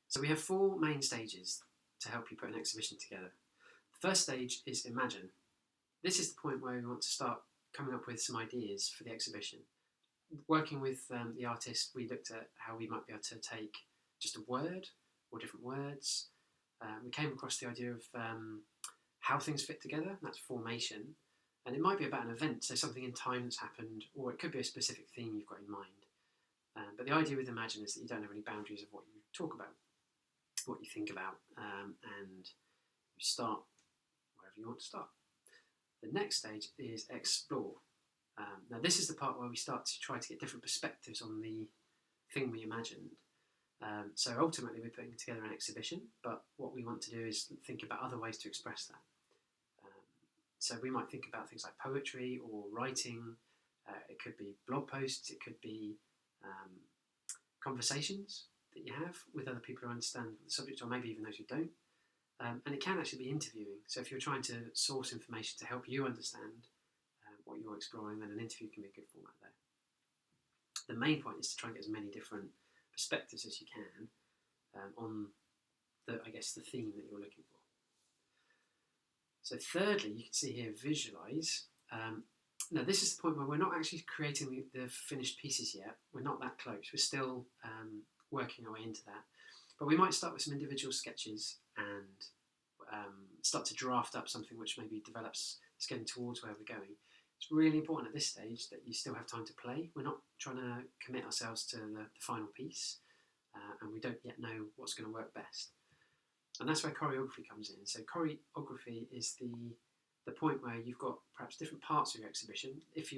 So we have four main stages to help you put an exhibition together. The first stage is imagine. This is the point where we want to start coming up with some ideas for the exhibition. Working with the artist, we looked at how we might be able to take just a word or different words. We came across the idea of how things fit together, that's formation. And it might be about an event, so something in time that's happened, or it could be a specific theme you've got in mind. But the idea with Imagine is that you don't have any boundaries of what you talk about, what you think about, and you start wherever you want to start. The next stage is Explore. Now this is the part where we start to try to get different perspectives on the thing we imagined. So ultimately we're putting together an exhibition, but what we want to do is think about other ways to express that. So we might think about things like poetry or writing. It could be blog posts, it could be conversations that you have with other people who understand the subject, or maybe even those who don't. And it can actually be interviewing. So if you're trying to source information to help you understand what you're exploring, then an interview can be a good format there. The main point is to try and get as many different perspectives as you can on the theme that you're looking for. So thirdly, you can see here, visualize. Now this is the point where we're not actually creating the finished pieces yet. We're not that close. We're still working our way into that. But we might start with some individual sketches and start to draft up something which maybe develops, it's getting towards where we're going. It's really important at this stage that you still have time to play. We're not trying to commit ourselves to the final piece, and we don't yet know what's going to work best. And that's where choreography comes in. So choreography is the point where you've got perhaps different parts of your exhibition. If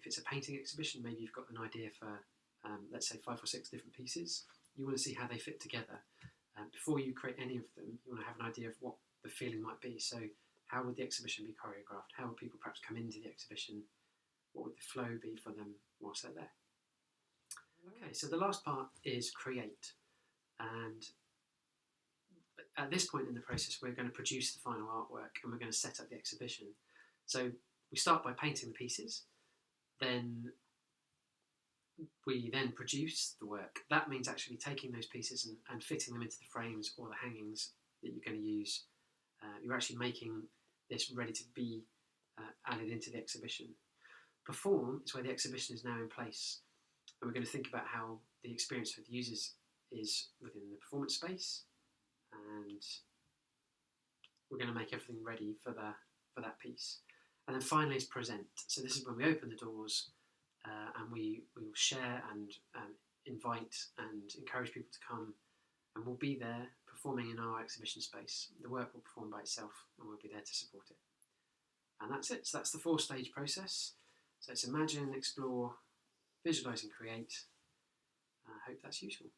it's a painting exhibition, maybe you've got an idea for, let's say, 5 or 6 different pieces. You want to see how they fit together. Before you create any of them, you want to have an idea of what the feeling might be. So how would the exhibition be choreographed? How would people perhaps come into the exhibition? What would the flow be for them whilst they're there? Okay, so the last part is create. And at this point in the process, we're going to produce the final artwork and we're going to set up the exhibition. So we start by painting the pieces, then we then produce the work. That means actually taking those pieces and fitting them into the frames or the hangings that you're going to use. You're actually making this ready to be added into the exhibition. Perform is where the exhibition is now in place, and we're going to think about how the experience for the users is within the performance space, and we're going to make everything ready for that piece. And then finally is present. So this is when we open the doors and we will share and invite and encourage people to come, and we'll be there performing in our exhibition space. The work will perform by itself and we'll be there to support it. And that's it. So that's the 4-stage process. So it's imagine, explore, visualise and create. I hope that's useful.